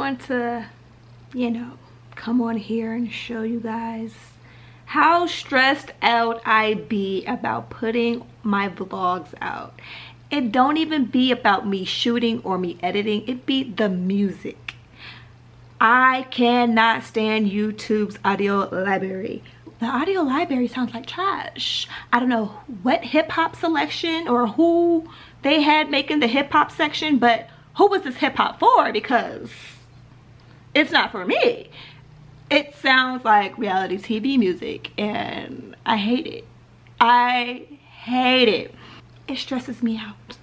want to, you know, come on here and show you guys how stressed out I be about putting my vlogs out. It don't even be about me shooting or me editing, it be the music. I cannot stand YouTube's audio library. The audio library sounds like trash. I don't know what hip-hop selection or who they had making the hip-hop section, but who was this hip-hop for? Because it's not for me. It sounds like reality TV music and I hate it. I hate it. It stresses me out.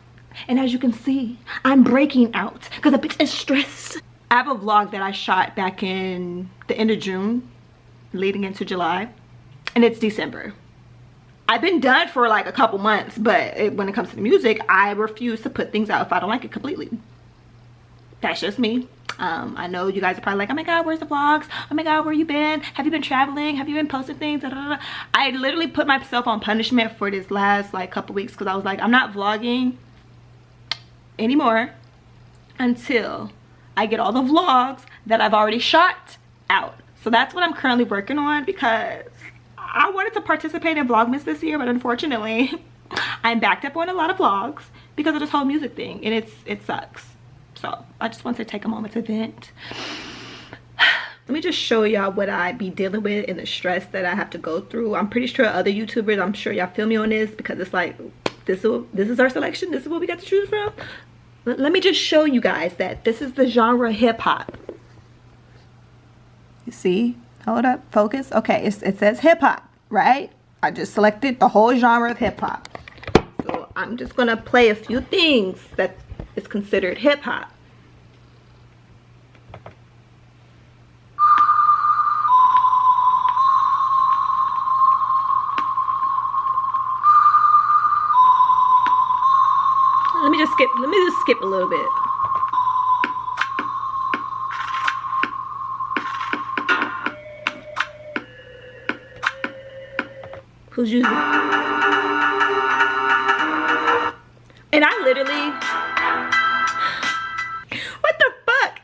And as you can see, I'm breaking out because a bitch is stressed. I have a vlog that I shot back in the end of June, leading into July, and it's December. I've been done for like a couple months, but when it comes to the music, I refuse to put things out if I don't like it completely. That's just me. I know you guys are probably like, oh my god, where's the vlogs? Oh my god, where you been? Have you been traveling? Have you been posting things? Da, da, da. I literally put myself on punishment for this last like couple weeks because I was like, I'm not vlogging anymore until I get all the vlogs that I've already shot out. So that's what I'm currently working on because I wanted to participate in Vlogmas this year, but unfortunately I'm backed up on a lot of vlogs because of this whole music thing, and it sucks. So I just want to take a moment to vent. Let me just show y'all what I be dealing with and the stress that I have to go through. I'm pretty sure other YouTubers, I'm sure y'all feel me on this because it's like, this is our selection. This is what we got to choose from. Let me just show you guys that this is the genre hip-hop. You see? Hold up, focus. Okay, it says hip-hop, right? I just selected the whole genre of hip-hop. So I'm just gonna play a few things that is considered hip-hop. Let me just skip a little bit. Who's using it? And I literally, what the fuck?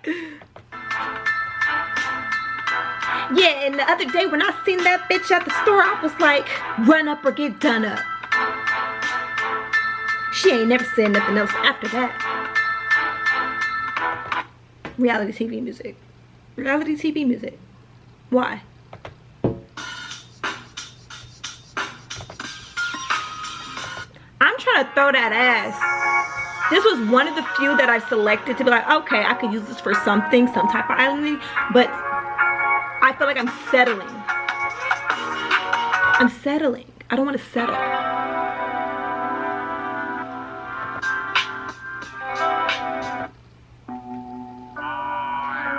Yeah, and the other day when I seen that bitch at the store, I was like, run up or get done up. She ain't never said nothing else after that. Reality TV music. Reality TV music. Why? I'm trying to throw that ass. This was one of the few that I selected to be like, okay, I could use this for something, some type of islanding, but I feel like I'm settling. I'm settling. I don't want to settle.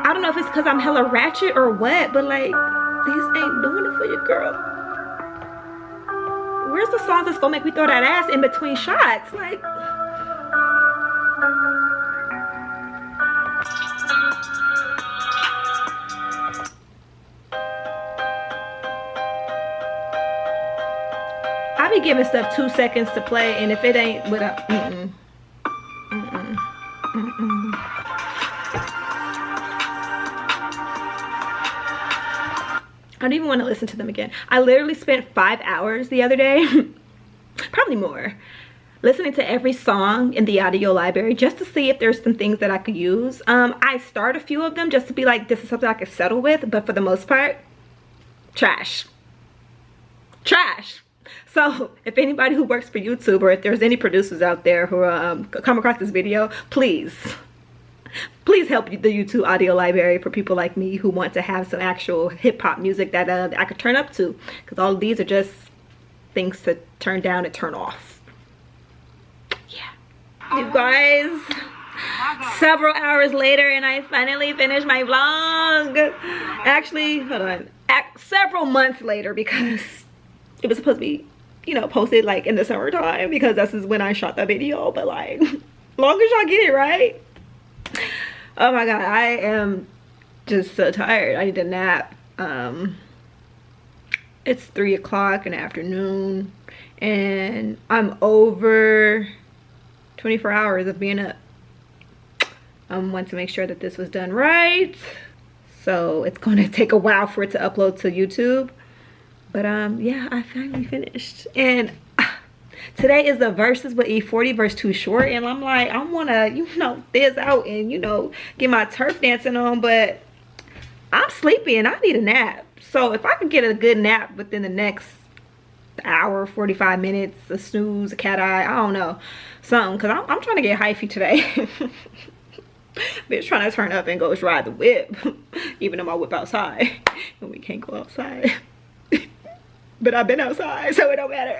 I don't know if it's because I'm hella ratchet or what, but like, these ain't doing it for you, girl. Where's the songs that's gonna make me throw that ass in between shots? Like, I be giving stuff 2 seconds to play, and if it ain't with a I don't even want to listen to them again. I literally spent 5 hours the other day, probably more, listening to every song in the audio library just to see if there's some things that I could use. I start a few of them just to be like, this is something I could settle with, but for the most part, trash. Trash. So if anybody who works for YouTube, or if there's any producers out there who come across this video, please help the YouTube audio library for people like me who want to have some actual hip-hop music that I could turn up to, because all of these are just things to turn down and turn off. Yeah, you guys, several hours later and I finally finished my vlog. Actually, hold on, several months later, because it was supposed to be, you know, posted like in the summertime because this is when I shot the video, but like, long as y'all get it right. Oh my god, I am just so tired. I need a nap. It's 3 o'clock in the afternoon and I'm over 24 hours of being up. I want to make sure that this was done right. So it's going to take a while for it to upload to YouTube. But yeah, I finally finished. And today is the Verzuz with E40 verse Too Short. And I'm like, I want to, you know, fizz out and, you know, get my turf dancing on. But I'm sleepy and I need a nap. So if I could get a good nap within the next hour, 45 minutes, a snooze, a cat eye, I don't know, something. Because I'm trying to get hyphy today. Bitch trying to turn up and go ride the whip. Even though my whip outside. And we can't go outside. But I've been outside, so it don't matter.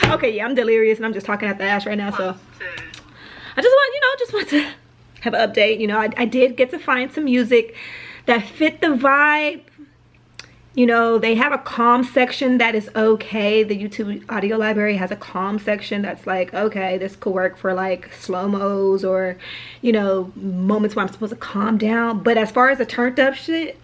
Okay, yeah, I'm delirious and I'm just talking at the ass right now. So I just want, you know, just want to have an update. You know, I did get to find some music that fit the vibe. You know, they have a calm section that is okay. The YouTube audio library has a calm section that's like, okay, this could work for like slow-mos or, you know, moments where I'm supposed to calm down. But as far as the turned up shit,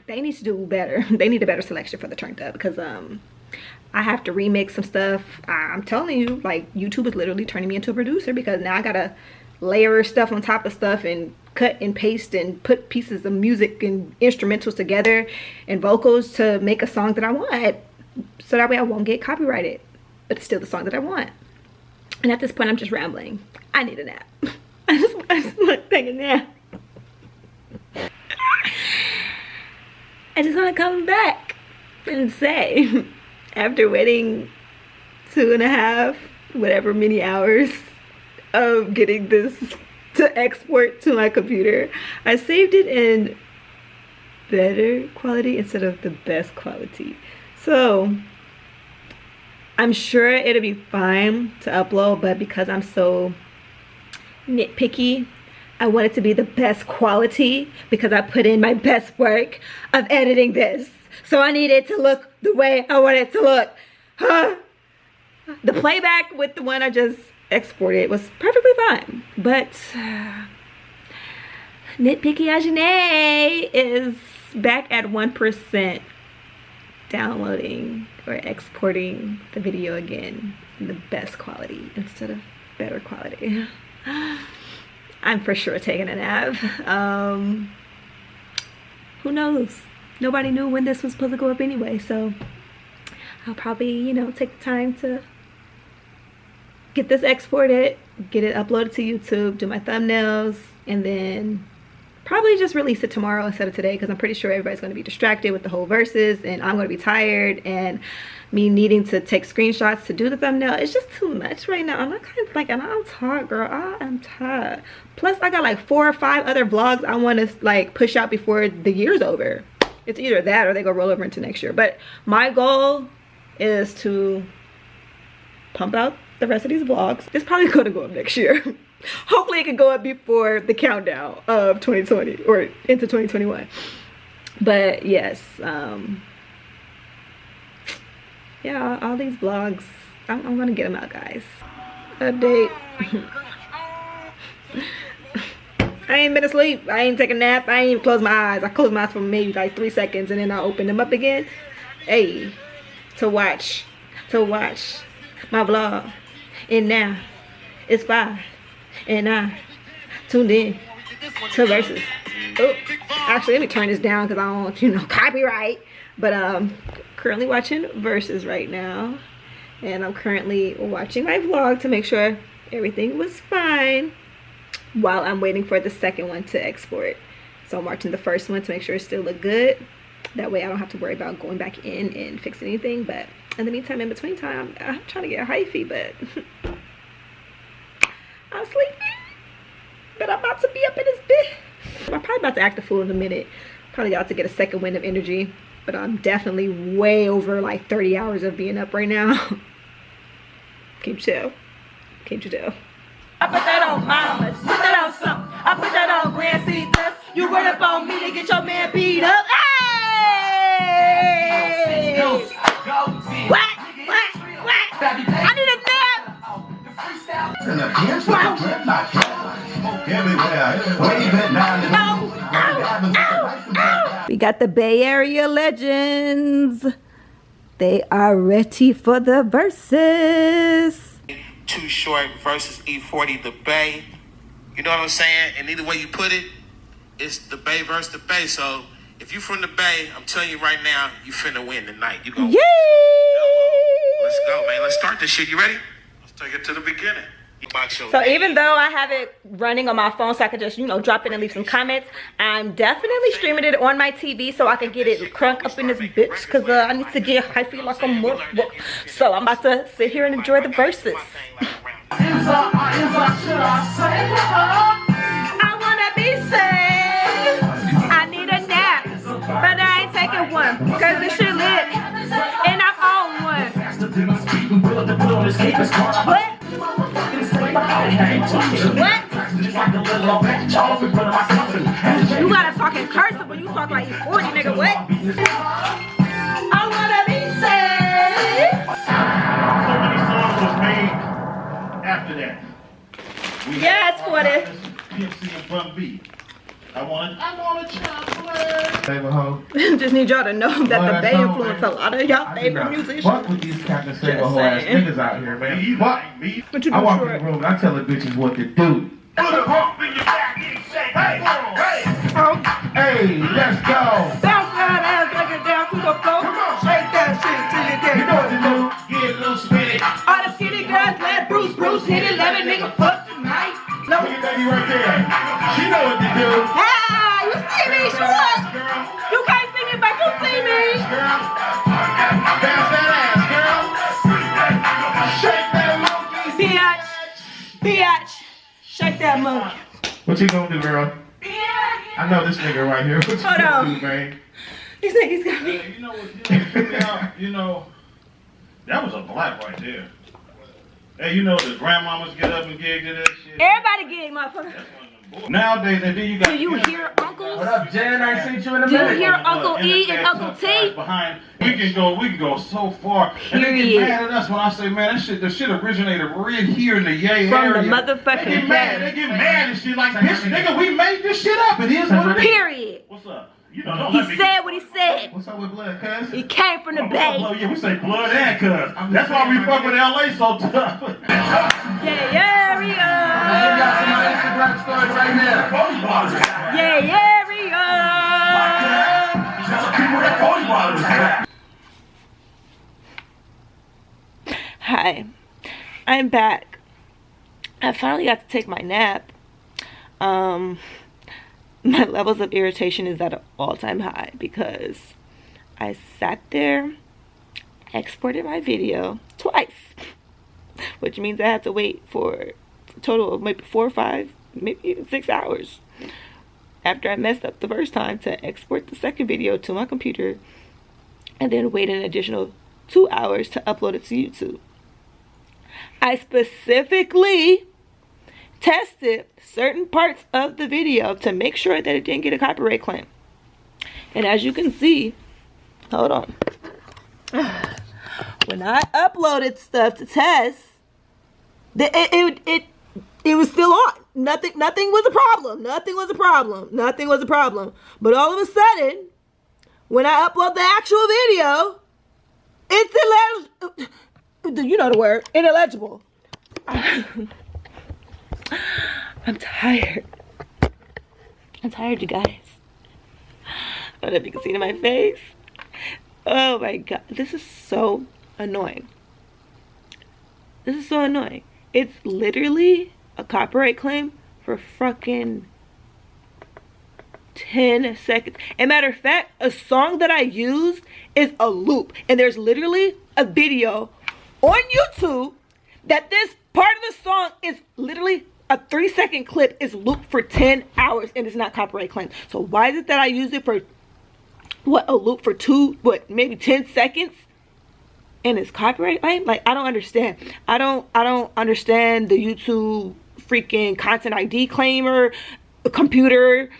they need to do better. They need a better selection for the turned up because I have to remix some stuff. I'm telling you, like, YouTube is literally turning me into a producer because now I gotta layer stuff on top of stuff and cut and paste and put pieces of music and instrumentals together and vocals to make a song that I want, so that way I won't get copyrighted, but it's still the song that I want. And at this point I'm just rambling. I need a nap. I just want to take a nap. I just want to come back and say, after waiting 2.5 whatever many hours of getting this to export to my computer, I saved it in better quality instead of the best quality. So I'm sure it'll be fine to upload, but because I'm so nitpicky, I want it to be the best quality because I put in my best work of editing this. So I need it to look the way I want it to look. Huh? The playback with the one I just exported was perfectly fine, but nitpicky Ahjinae is back at 1% downloading or exporting the video again in the best quality instead of better quality. I'm for sure taking a nap. Who knows? Nobody knew when this was supposed to go up anyway, so I'll probably, you know, take the time to get this exported, get it uploaded to YouTube, do my thumbnails, and then probably just release it tomorrow instead of today because I'm pretty sure everybody's going to be distracted with the whole Verzuz and I'm going to be tired, and me needing to take screenshots to do the thumbnail, it's just too much right now. I'm not kind of like, and I'm tired, girl. I am tired. Plus I got like 4 or 5 other vlogs I want to like push out before the year's over. It's either that or they go roll over into next year. But my goal is to pump out the rest of these vlogs. It's probably going to go up next year. Hopefully it can go up before the countdown of 2020 or into 2021. But yes, yeah, all these vlogs, I'm gonna get them out, guys. Update. I ain't been asleep. I ain't taking a nap. I ain't even closed my eyes. I closed my eyes for maybe like 3 seconds and then I opened them up again. Hey, to watch my vlog. And now it's 5 and I tuned in to Verzuz. Oh, actually, let me turn this down because I don't want, you know, copyright. But currently watching Verzuz right now, and I'm currently watching my vlog to make sure everything was fine while I'm waiting for the second one to export. So I'm watching the first one to make sure it still look good. That way I don't have to worry about going back in and fixing anything. But in the meantime, in between time, I'm trying to get hyphy, but I'm sleepy. But I'm about to be up in this bed. I'm probably about to act a fool in a minute. Probably about to get a second wind of energy. But I'm definitely way over like 30 hours of being up right now. Can't you tell? Can't you tell? I put that on mamas, put that on something. I put that on Grand Cetus. You run up on me to get your man beat up. Hey! What? I need a nap. We got the Bay Area legends. They are ready for the Verzuz. Too Short versus E40 the Bay. You know what I'm saying? And either way you put it, it's the Bay versus the Bay. So if you from the Bay, I'm telling you right now, you finna win tonight. You gonna win. Let's go, man. Let's start this shit. You ready? Let's take it to the beginning. So even though I have it running on my phone so I can just, you know, drop it and leave some comments, I'm definitely streaming it on my TV so I can get it crunk up in this bitch, because I need to get hypey like a motherfucker. So I'm about to sit here and enjoy the verses. I wanna be saved. I need a nap, but I ain't taking one because this shit lit and I'm on one. What? You gotta talk in cursive when you talk like you 40, nigga. What? I wanna be saved. So many songs was made after that. Yes, 40. PNC and Bun B. I want a chocolate. Favorite hoe. Just need y'all to know that the Bay influence a lot of y'all favorite musicians. Fuck with these Captain Favorite hoe ass niggas out here, man. What? What you do, I walk Short? in the room and I tell the bitches what to do. Put a hump in your back and say, hey, hey, let's go. Bounce that ass like it down to the floor. Come on. Shake that shit till you get You know what to do. Get a little spinach. all the skinny girls let Bruce hit it, let a nigga fuck tonight. No. Look at baby right there. She know what to do. Ah, you see me, Short? You can't see me, but you see me. Girl, bounce that ass, girl. Shake that monkey. Biatch. Shake that monkey. What you gonna do, girl? I know this nigga right here. What you Hold gonna on. do, man? These niggas got me. You know what? You know, that was a black right there. Hey, you know the grandmamas get up and gig to that shit. Everybody get motherfucker. Nowadays, and then you got. Do you hear uncles? What up, Jen? I ain't seen you in a Do you minute. hear Uncle E and Uncle T? Behind, we can go so far. And they get mad at us when I say, man, the shit originated right here in the Yay From area. the motherfucking They get mad. They get mad and shit like, bitch, nigga, we made this shit up. It is what it is. Period. What's up? You know, don't He let me said what he said. What's up with blood, cuz? He came from the Oh, Bay. blood, yeah, we say blood and cuz. That's why we fuck with LA so tough. Yeah, we Give y'all some of my Instagram stories right now. Yeah, we Hi, I'm back. I finally got to take my nap. My levels of irritation is at an all-time high because I sat there, exported my video twice, which means I had to wait for a total of maybe 4 or 5, maybe even 6 hours after I messed up the first time to export the second video to my computer and then wait an additional 2 hours to upload it to YouTube. I specifically tested certain parts of the video to make sure that it didn't get a copyright claim. And as you can see, hold on. When I uploaded stuff to test, it was still on. Nothing was a problem. Nothing was a problem. But all of a sudden, when I upload the actual video, it's illegible. You know the word, ineligible. I'm tired. I'm tired, you guys. I don't know if you can see it in my face. Oh my god, this is so annoying. This is so annoying. It's literally a copyright claim for fucking 10 seconds. And matter of fact, a song that I used is a loop. And there's literally a video on YouTube that this part of the song is literally a 3-second clip is looped for 10 hours and it's not copyright claimed. So why is it that I use it for a loop for maybe 10 seconds and it's copyright claimed? Like, I don't understand. I don't understand the YouTube freaking content ID claimer computer.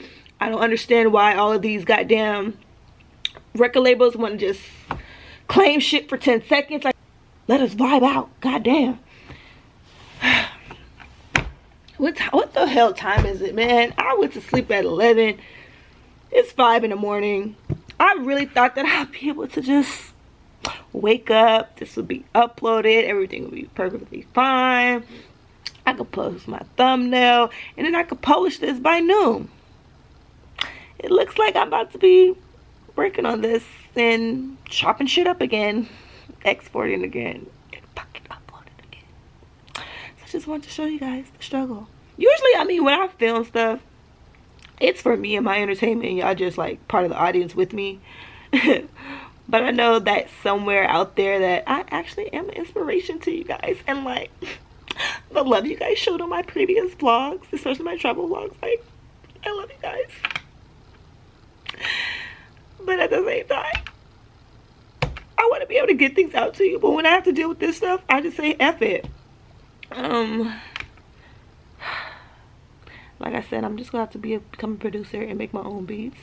I don't understand why all of these goddamn record labels want to just claim shit for 10 seconds. Like, let us vibe out. Goddamn. What the hell time is it, man? I went to sleep at 11. It's 5 in the morning. I really thought that I'd be able to just wake up. This would be uploaded. Everything would be perfectly fine. I could post my thumbnail, and then I could publish this by noon. It looks like I'm about to be working on this and chopping shit up again, exporting again, and fucking uploading again. So I just wanted to show you guys the struggle. Usually, I mean, when I film stuff, it's for me and my entertainment. Y'all just like part of the audience with me. But I know that somewhere out there that I actually am an inspiration to you guys. And like, the love you guys showed on my previous vlogs, especially my travel vlogs, like, I love you guys. But at the same time, I want to be able to get things out to you. But when I have to deal with this stuff, I just say F it. Like I said, I'm just gonna have to become a producer and make my own beats.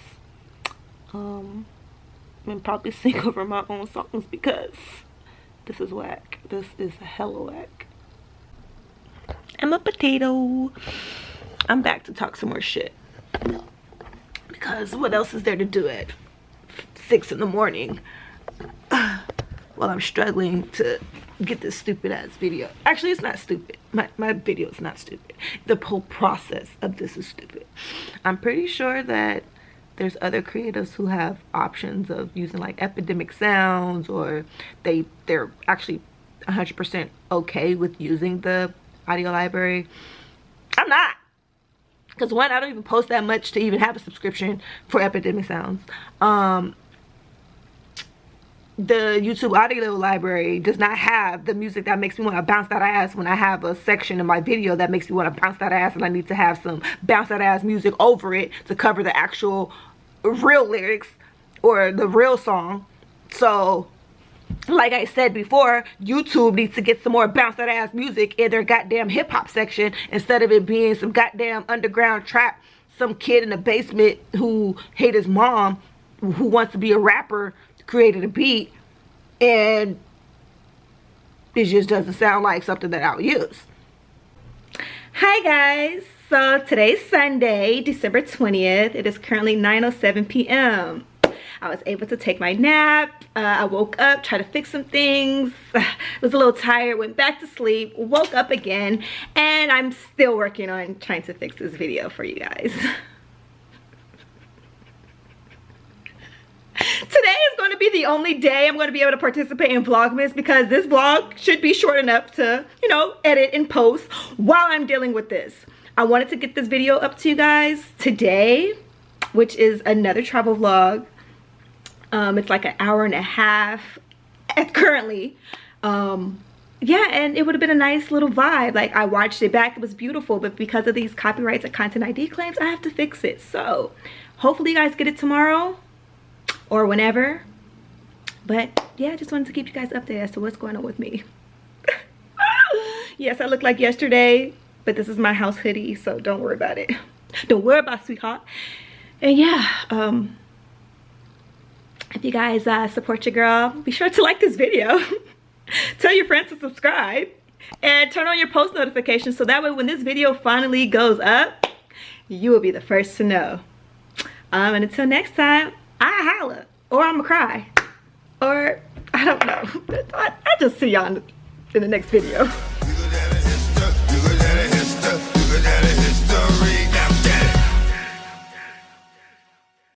And probably sing over my own songs because this is whack. This is hella whack. I'm a potato. I'm back to talk some more shit. Because what else is there to do at 6 in the morning? While I'm struggling to get this stupid ass video. Actually, it's not stupid. My video is not stupid. The whole process of this is stupid. I'm pretty sure that there's other creatives who have options of using like epidemic sounds, or they're actually 100% okay with using the audio library. I'm not. Because one, I don't even post that much to even have a subscription for epidemic sounds. The YouTube audio library does not have the music that makes me want to bounce that ass when I have a section in my video that makes me want to bounce that ass, and I need to have some bounce that ass music over it to cover the actual real lyrics or the real song. So like I said before, YouTube needs to get some more bounce that ass music in their goddamn hip hop section instead of it being some goddamn underground trap, some kid in the basement who hate his mom, who wants to be a rapper, created a beat, and it just doesn't sound like something that I'll use. Hi guys, so today's Sunday, December 20th. It is currently 9:07 p.m. I was able to take my nap. I woke up, tried to fix some things, was a little tired, went back to sleep, woke up again, and I'm still working on trying to fix this video for you guys. Today is going to be the only day I'm going to be able to participate in Vlogmas, because this vlog should be short enough to, you know, edit and post while I'm dealing with this. I wanted to get this video up to you guys today, which is another travel vlog. It's like an hour and a half currently. Yeah, and it would have been a nice little vibe. Like, I watched it back, it was beautiful, but because of these copyrights and content ID claims, I have to fix it. So hopefully you guys get it tomorrow or whenever. But yeah, I just wanted to keep you guys updated as to what's going on with me. Yes, I look like yesterday, but this is my house hoodie, so don't worry about it. Don't worry about it, sweetheart. And yeah, if you guys support your girl, be sure to like this video. Tell your friends to subscribe and turn on your post notifications, so that way when this video finally goes up, you will be the first to know. And until next time, I holla, or I'ma cry, or I don't know. I just see y'all in the next video.